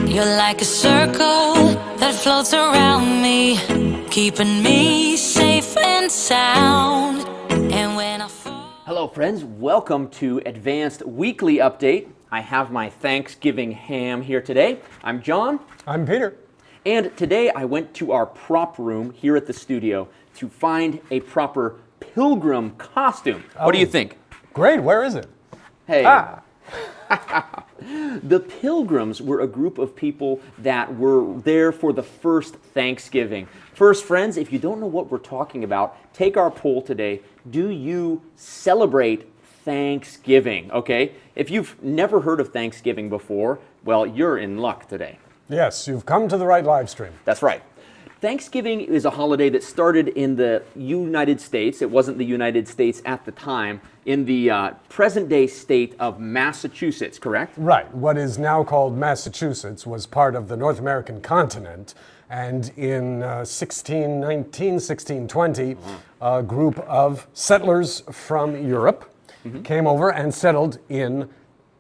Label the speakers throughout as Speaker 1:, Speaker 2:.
Speaker 1: You're like a circle that floats around me, keeping me safe and sound. And when I fall...
Speaker 2: Hello friends, welcome to Advanced Weekly Update. I have my Thanksgiving ham here today. I'm John.
Speaker 3: I'm Peter.
Speaker 2: And today I went to our prop room here at the studio to find a proper pilgrim costume. What do you think?
Speaker 3: Great, where is it?
Speaker 2: Hey. The Pilgrims were a group of people that were there for the first Thanksgiving. First, friends, if you don't know what we're talking about, take our poll today. Do you celebrate Thanksgiving? Okay? If you've never heard of Thanksgiving before, well, you're in luck today.
Speaker 3: Yes, you've come to the right live stream.
Speaker 2: That's right. Thanksgiving is a holiday that started in the United States. It wasn't the United States at the time, in the present-day state of Massachusetts, correct?
Speaker 3: Right. What is now called Massachusetts was part of the North American continent. And in 1619, 1620, a group of settlers from Europe came over and settled in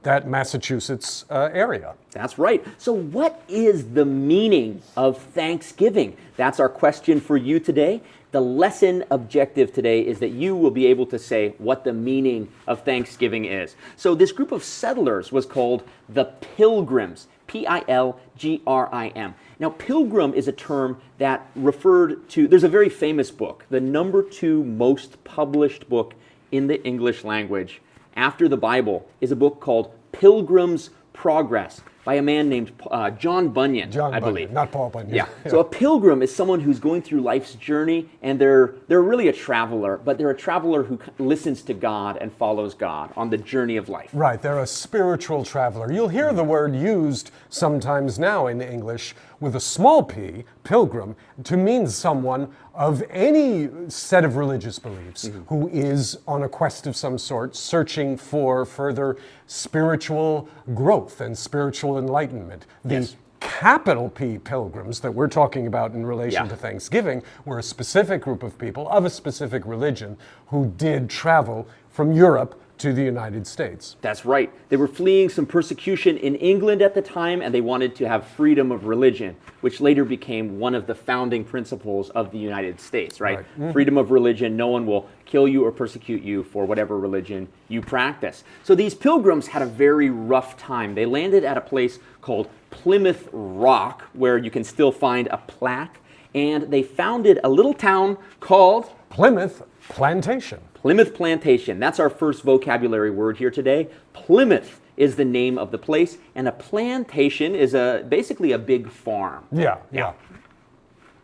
Speaker 3: that Massachusetts area.
Speaker 2: That's right. So what is the meaning of Thanksgiving? That's our question for you today. The lesson objective today is that you will be able to say what the meaning of Thanksgiving is. So this group of settlers was called the Pilgrims, P-I-L-G-R-I-M. Now, pilgrim is a term that referred to, there's a very famous book, the #2 most published book in the English language after the Bible is a book called Pilgrim's Progress by a man named John Bunyan, I believe.
Speaker 3: Not Paul Bunyan.
Speaker 2: Yeah. So a pilgrim is someone who's going through life's journey, and they're really a traveler, but they're a traveler who listens to God and follows God on the journey of life.
Speaker 3: Right, they're a spiritual traveler. You'll hear the word used sometimes now in English with a small p, pilgrim, to mean someone of any set of religious beliefs who is on a quest of some sort, searching for further spiritual growth and spiritual enlightenment. The capital P pilgrims that we're talking about in relation to Thanksgiving were a specific group of people of a specific religion who did travel from Europe to the United States.
Speaker 2: That's right. They were fleeing some persecution in England at the time, and they wanted to have freedom of religion, which later became one of the founding principles of the United States, right? Freedom of religion. No one will kill you or persecute you for whatever religion you practice. So these pilgrims had a very rough time. They landed at a place called Plymouth Rock, where you can still find a plaque, and they founded a little town called
Speaker 3: Plymouth Plantation.
Speaker 2: Plymouth Plantation. That's our first vocabulary word here today. Plymouth is the name of the place, and a plantation is basically a big farm.
Speaker 3: Yeah.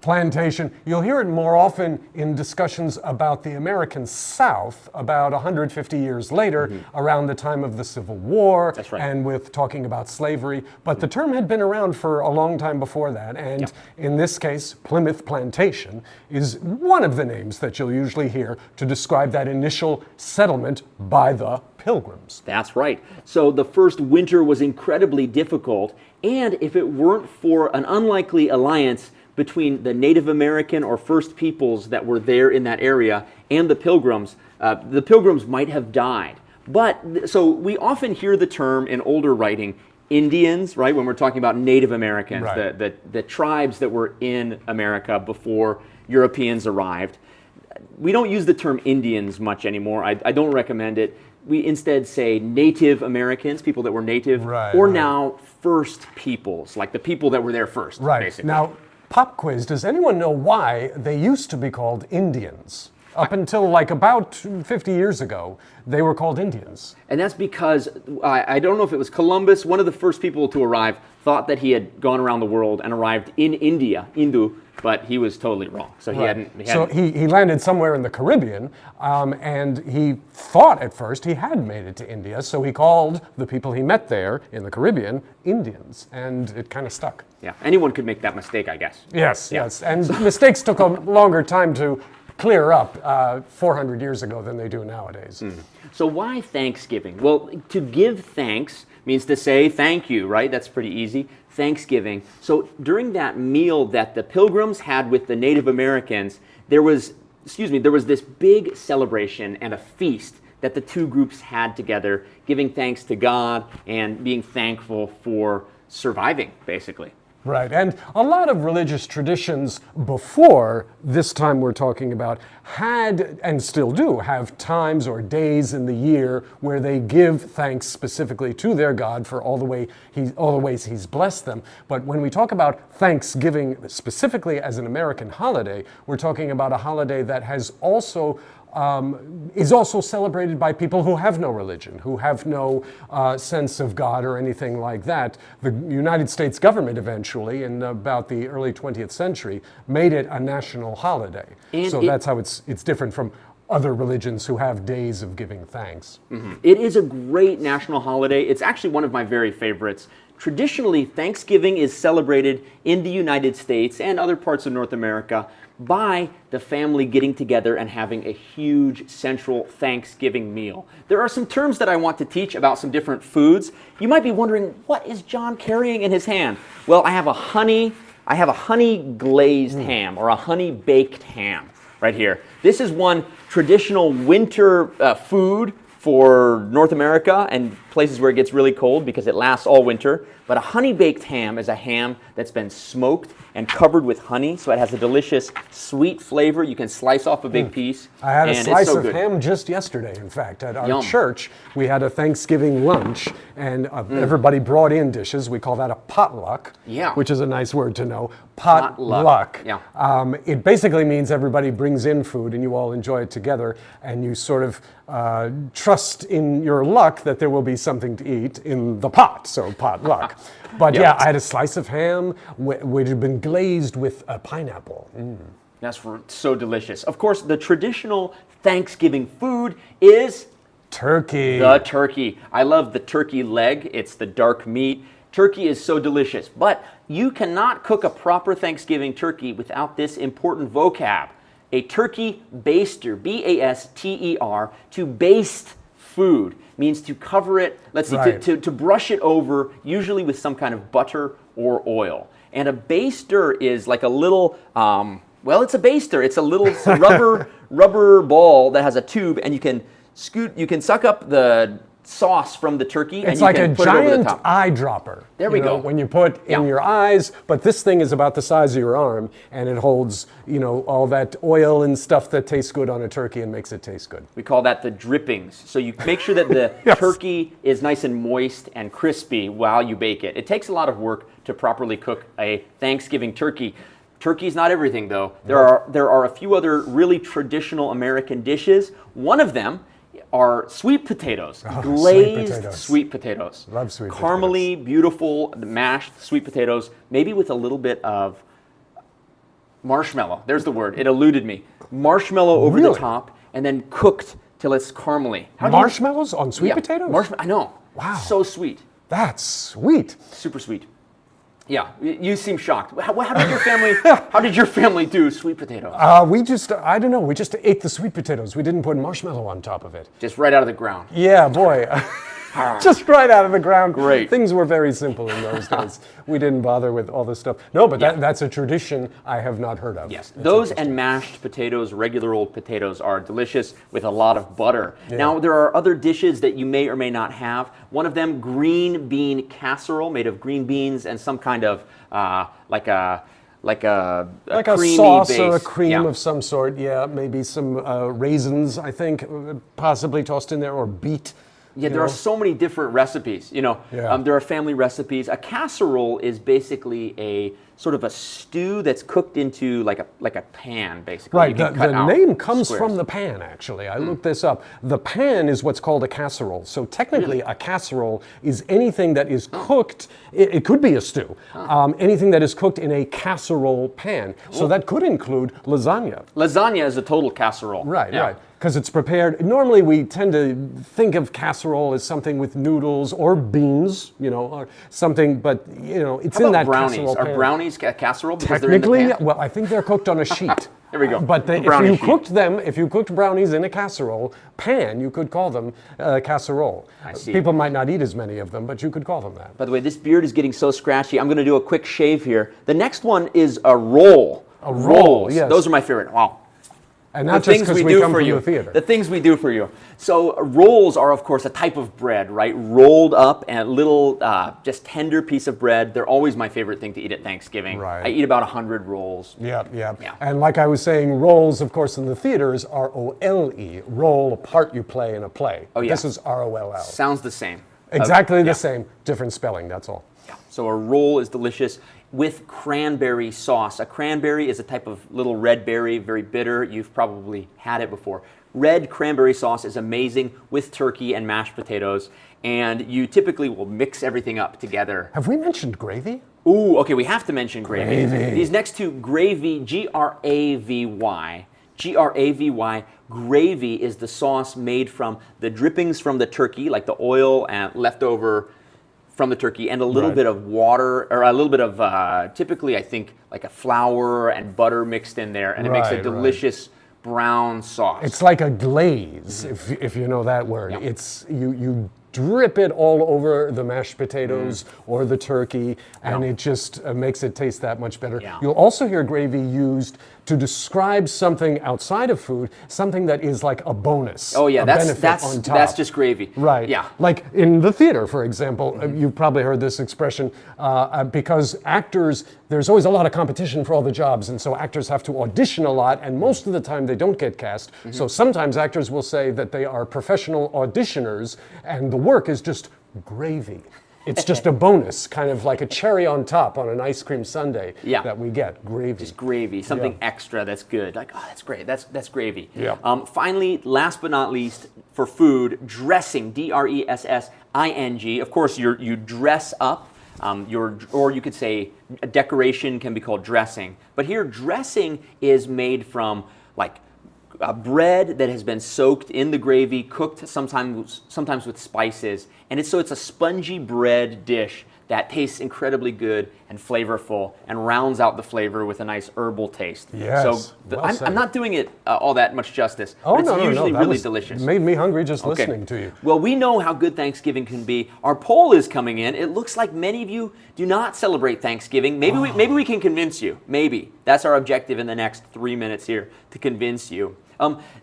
Speaker 3: Plantation. You'll hear it more often in discussions about the American South about 150 years later, around the time of the Civil War,
Speaker 2: That's right.
Speaker 3: and with talking about slavery. But the term had been around for a long time before that, and in this case, Plymouth Plantation is one of the names that you'll usually hear to describe that initial settlement by the Pilgrims.
Speaker 2: That's right. So the first winter was incredibly difficult, and if it weren't for an unlikely alliance between the Native American or First Peoples that were there in that area and the Pilgrims might have died. But, so we often hear the term in older writing, Indians, right, when we're talking about Native Americans, the tribes that were in America before Europeans arrived. We don't use the term Indians much anymore. I don't recommend it. We instead say Native Americans, people that were native, or now First Peoples, like the people that were there first, basically.
Speaker 3: Now, pop quiz, does anyone know why they used to be called Indians? Up until like about 50 years ago, they were called Indians.
Speaker 2: And that's because, I don't know if it was Columbus, one of the first people to arrive, thought that he had gone around the world and arrived in India, Hindu, but he was totally wrong. So
Speaker 3: he landed somewhere in the Caribbean, and he thought at first he had made it to India, so he called the people he met there in the Caribbean Indians, and it kind of stuck.
Speaker 2: Yeah, anyone could make that mistake, I guess.
Speaker 3: Yes, and mistakes took a longer time to clear up 400 years ago than they do nowadays.
Speaker 2: So why Thanksgiving? Well, to give thanks means to say thank you, right? That's pretty easy. Thanksgiving. So during that meal that the Pilgrims had with the Native Americans, there was this big celebration and a feast that the two groups had together, giving thanks to God and being thankful for surviving, basically.
Speaker 3: Right, and a lot of religious traditions before this time we're talking about had, and still do, have times or days in the year where they give thanks specifically to their God for all the ways He's blessed them. But when we talk about Thanksgiving specifically as an American holiday, we're talking about a holiday that has also is also celebrated by people who have no religion, who have no sense of God or anything like that. The United States government eventually, in about the early 20th century, made it a national holiday. And so that's how it's different from other religions who have days of giving thanks.
Speaker 2: Mm-hmm. It is a great national holiday. It's actually one of my very favorites. Traditionally, Thanksgiving is celebrated in the United States and other parts of North America by the family getting together and having a huge central Thanksgiving meal. There are some terms that I want to teach about some different foods. You might be wondering, what is John carrying in his hand? Well, I have a honey glazed ham, or a honey baked ham right here. This is one traditional winter food for North America and places where it gets really cold because it lasts all winter. But a honey-baked ham is a ham that's been smoked and covered with honey, so it has a delicious sweet flavor. You can slice off a big piece.
Speaker 3: I had a slice of ham just yesterday, in fact. At our church, we had a Thanksgiving lunch, and everybody brought in dishes. We call that a potluck, which is a nice word to know. Potluck. Yeah. It basically means everybody brings in food, and you all enjoy it together, and you sort of trust in your luck that there will be something to eat in the pot, so potluck. But yeah, I had a slice of ham which had been glazed with a pineapple.
Speaker 2: That's so delicious. Of course, the traditional Thanksgiving food is
Speaker 3: turkey.
Speaker 2: The turkey. I love the turkey leg. It's the dark meat. Turkey is so delicious, but you cannot cook a proper Thanksgiving turkey without this important vocab. A turkey baster, B-A-S-T-E-R, to baste food means to cover it, to brush it over, usually with some kind of butter or oil. And a baster is like a little, it's a baster. It's a little rubber ball that has a tube, and you can suck up the sauce from the turkey,
Speaker 3: it's
Speaker 2: and you
Speaker 3: like
Speaker 2: can
Speaker 3: a
Speaker 2: put it over the
Speaker 3: giant
Speaker 2: top.
Speaker 3: eyedropper.
Speaker 2: There we go.
Speaker 3: When you put in your eyes, but this thing is about the size of your arm, and it holds, all that oil and stuff that tastes good on a turkey and makes it taste good.
Speaker 2: We call that the drippings. So you make sure that the turkey is nice and moist and crispy while you bake it. It takes a lot of work to properly cook a Thanksgiving turkey. Turkey's not everything, though. There are a few other really traditional American dishes. One of them are sweet potatoes, glazed sweet potatoes.
Speaker 3: Love sweet
Speaker 2: Caramely,
Speaker 3: potatoes.
Speaker 2: beautiful, mashed sweet potatoes, maybe with a little bit of marshmallow. There's the word. It eluded me. Marshmallow over the top, and then cooked till it's caramely.
Speaker 3: Marshmallows on sweet potatoes?
Speaker 2: I know.
Speaker 3: Wow.
Speaker 2: So sweet.
Speaker 3: That's sweet.
Speaker 2: Super sweet. Yeah, you seem shocked. How did your family do sweet potatoes?
Speaker 3: We just ate the sweet potatoes. We didn't put marshmallow on top of it.
Speaker 2: Just right out of the ground.
Speaker 3: Yeah, boy. Just right out of the ground.
Speaker 2: Great.
Speaker 3: Things were very simple in those days. We didn't bother with all this stuff. No, but that's a tradition I have not heard of.
Speaker 2: Yes, those and mashed potatoes, regular old potatoes, are delicious with a lot of butter. Yeah. Now, there are other dishes that you may or may not have. One of them, green bean casserole, made of green beans and some kind of like a creamy
Speaker 3: sauce
Speaker 2: base.
Speaker 3: Or a cream of some sort. Yeah, maybe some raisins, I think, possibly tossed in there, or beet.
Speaker 2: Yeah, there are so many different recipes. There are family recipes. A casserole is basically a sort of a stew that's cooked into like a pan, basically.
Speaker 3: Right. The name comes from the pan, actually. I looked this up. The pan is what's called a casserole. So technically, a casserole is anything that is cooked. It could be a stew. Anything that is cooked in a casserole pan. So that could include lasagna.
Speaker 2: Lasagna is a total casserole.
Speaker 3: Right. Right. Because it's prepared. Normally, we tend to think of casserole as something with noodles or beans, or something. But it's in that casserole pan.
Speaker 2: Are brownies a casserole?
Speaker 3: Technically, well, I think they're cooked on a sheet.
Speaker 2: There we go.
Speaker 3: But if you cooked brownies in a casserole pan, you could call them casserole.
Speaker 2: I see.
Speaker 3: People might not eat as many of them, but you could call them that.
Speaker 2: By the way, this beard is getting so scratchy. I'm going to do a quick shave here. The next one is a roll.
Speaker 3: A roll, yes.
Speaker 2: Those are my favorite. Wow.
Speaker 3: And not just because we come from the theater.
Speaker 2: The things we do for you. So rolls are, of course, a type of bread, right? Rolled up and little, just tender piece of bread. They're always my favorite thing to eat at Thanksgiving.
Speaker 3: Right.
Speaker 2: I eat about 100 rolls.
Speaker 3: Yeah. And like I was saying, roles, of course, in the theaters, R-O-L-E. Role, a part you play in a play.
Speaker 2: Oh, yeah.
Speaker 3: This is R-O-L-L.
Speaker 2: Sounds the same.
Speaker 3: Exactly the same, different spelling, that's all.
Speaker 2: Yeah. So a roll is delicious with cranberry sauce. A cranberry is a type of little red berry, very bitter. You've probably had it before. Red cranberry sauce is amazing with turkey and mashed potatoes, and you typically will mix everything up together.
Speaker 3: Have we mentioned gravy?
Speaker 2: Ooh, okay, we have to mention gravy.
Speaker 3: Gravy.
Speaker 2: These next two, gravy, G-R-A-V-Y. G-R-A-V-Y, gravy is the sauce made from the drippings from the turkey, like the oil and leftover from the turkey, and a little bit of water, or a little bit of, typically I think, like a flour and butter mixed in there, and it makes a delicious brown sauce.
Speaker 3: It's like a glaze, if you know that word.
Speaker 2: Yeah.
Speaker 3: It's you drip it all over the mashed potatoes or the turkey, and it just makes it taste that much better.
Speaker 2: Yeah.
Speaker 3: You'll also hear gravy used to describe something outside of food, something that is like a bonus.
Speaker 2: Oh yeah,
Speaker 3: a benefit on top.
Speaker 2: That's just gravy.
Speaker 3: Right.
Speaker 2: Yeah.
Speaker 3: Like in the theater, for example, you've probably heard this expression, because actors, there's always a lot of competition for all the jobs, and so actors have to audition a lot, and most of the time they don't get cast. So sometimes actors will say that they are professional auditioners, and the work is just gravy. It's just a bonus, kind of like a cherry on top on an ice cream sundae that we get, gravy.
Speaker 2: Just gravy, something extra that's good. Like, oh, that's great, that's gravy.
Speaker 3: Yeah.
Speaker 2: Finally, last but not least, for food, dressing, D-R-E-S-S-I-N-G. Of course, you dress up, or you could say a decoration can be called dressing. But here, dressing is made from like bread that has been soaked in the gravy, cooked sometimes with spices, and it's a spongy bread dish that tastes incredibly good and flavorful and rounds out the flavor with a nice herbal taste.
Speaker 3: Yes.
Speaker 2: So I'm not doing it all that much justice, but it's usually really delicious.
Speaker 3: It made me hungry just listening to you.
Speaker 2: Well, we know how good Thanksgiving can be. Our poll is coming in. It looks like many of you do not celebrate Thanksgiving. Maybe we can convince you. Maybe. That's our objective in the next 3 minutes here, to convince you.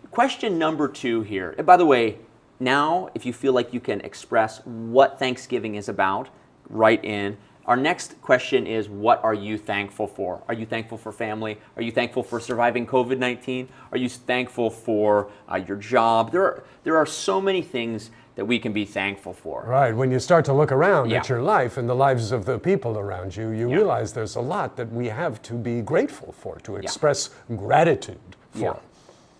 Speaker 2: Question number 2 here. By the way, now if you feel like you can express what Thanksgiving is about, write in. Our next question is, what are you thankful for? Are you thankful for family? Are you thankful for surviving COVID-19? Are you thankful for your job? There are so many things that we can be thankful for.
Speaker 3: Right. When you start to look around at your life and the lives of the people around you, you realize there's a lot that we have to be grateful for, to express gratitude for.
Speaker 2: Yeah.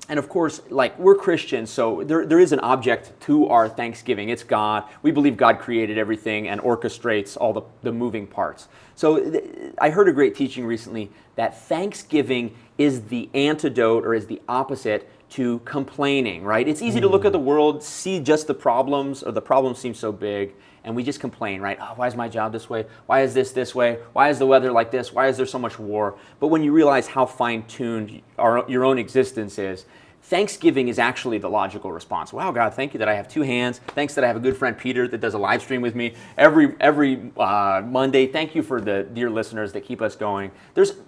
Speaker 2: And of course, like, we're Christians, so there is an object to our Thanksgiving. It's God. We believe God created everything and orchestrates all the moving parts. So I heard a great teaching recently that Thanksgiving is the antidote, or is the opposite to complaining, right? It's easy to look at the world, see just the problems, or the problems seem so big, and we just complain, right? Oh, why is my job this way? Why is this way? Why is the weather like this? Why is there so much war? But when you realize how fine-tuned your own existence is, Thanksgiving is actually the logical response. Wow, God, thank you that I have 2 hands. Thanks that I have a good friend, Peter, that does a live stream with me every Monday. Thank you for the dear listeners that keep us going.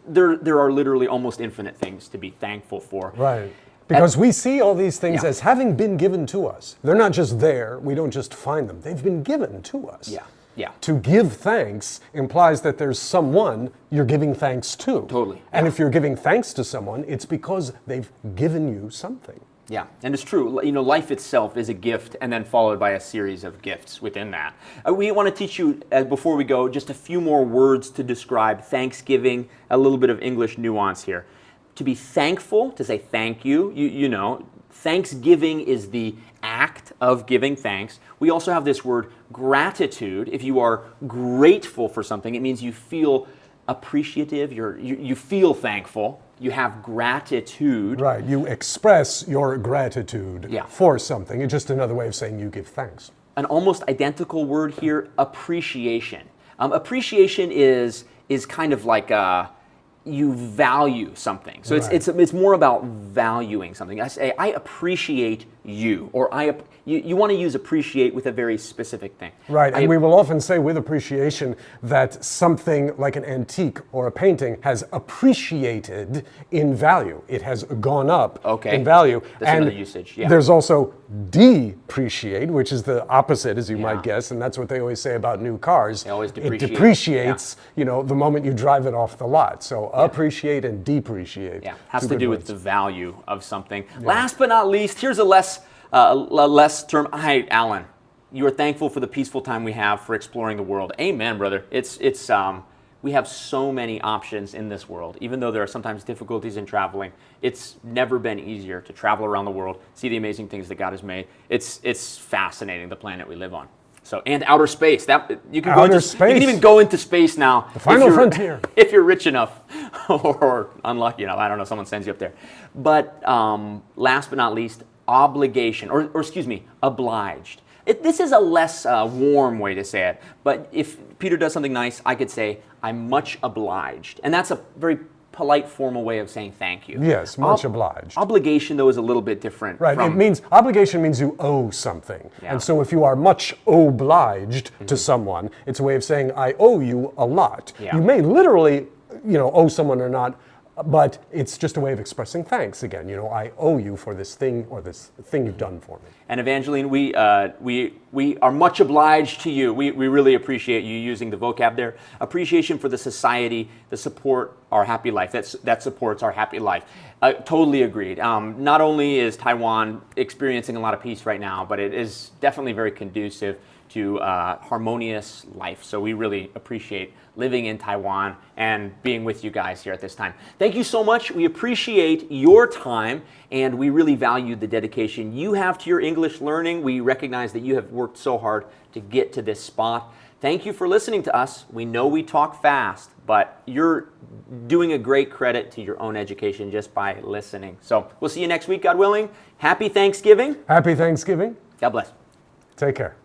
Speaker 2: There are literally almost infinite things to be thankful for.
Speaker 3: Right. Because we see all these things as having been given to us. They're not just there. We don't just find them. They've been given to us.
Speaker 2: Yeah.
Speaker 3: To give thanks implies that there's someone you're giving thanks to.
Speaker 2: Totally.
Speaker 3: And if you're giving thanks to someone, it's because they've given you something.
Speaker 2: Yeah, and it's true. You know, life itself is a gift, and then followed by a series of gifts within that. We want to teach you, before we go, just a few more words to describe Thanksgiving, a little bit of English nuance here. To be thankful, to say thank you, you know, Thanksgiving is the act of giving thanks. We also have this word gratitude. If you are grateful for something, it means you feel appreciative, you feel thankful, you have gratitude.
Speaker 3: Right, you express your gratitude for something. It's just another way of saying you give thanks.
Speaker 2: An almost identical word here, appreciation. Appreciation is kind of like you value something. So it's more about valuing something. I say, I appreciate you, or you want to use appreciate with a very specific thing.
Speaker 3: Right, and we will often say with appreciation that something like an antique or a painting has appreciated in value. It has gone up in value.
Speaker 2: That's another usage, yeah.
Speaker 3: There's also depreciate, which is the opposite, as you might guess, and that's what they always say about new cars.
Speaker 2: They always depreciate.
Speaker 3: It depreciates, you know, the moment you drive it off the lot. So appreciate and depreciate.
Speaker 2: Yeah, has to do with the value of something. Last but not least, here's a less term. Hi, Alan. You are thankful for the peaceful time we have for exploring the world. Amen, brother. We have so many options in this world. Even though there are sometimes difficulties in traveling, it's never been easier to travel around the world, see the amazing things that God has made. It's fascinating, the planet we live on. So, and outer space. That you can go into space. You can even go into space now.
Speaker 3: The final frontier.
Speaker 2: If you're rich enough or unlucky enough. I don't know, someone sends you up there. But last but not least, obligation, or excuse me, obliged. This is a less warm way to say it, but if Peter does something nice, I could say, I'm much obliged. And that's a very polite, formal way of saying thank you.
Speaker 3: Yes, much obliged.
Speaker 2: Obligation, though, is a little bit different.
Speaker 3: Right, obligation means you owe something. Yeah. And so if you are much obliged to someone, it's a way of saying, I owe you a lot. Yeah. You may literally, you know, owe someone or not, but it's just a way of expressing thanks again. You know, I owe you for this thing or this thing you've done for me.
Speaker 2: And Evangeline, we are much obliged to you. We really appreciate you using the vocab there. Appreciation for the society that support our happy life, that supports our happy life. Totally agreed. Not only is Taiwan experiencing a lot of peace right now, but it is definitely very conducive to harmonious life. So we really appreciate living in Taiwan and being with you guys here at this time. Thank you so much. We appreciate your time, and we really value the dedication you have to your English learning. We recognize that you have worked so hard to get to this spot. Thank you for listening to us. We know we talk fast, but you're doing a great credit to your own education just by listening. So we'll see you next week, God willing. Happy Thanksgiving.
Speaker 3: Happy Thanksgiving.
Speaker 2: God bless.
Speaker 3: Take care.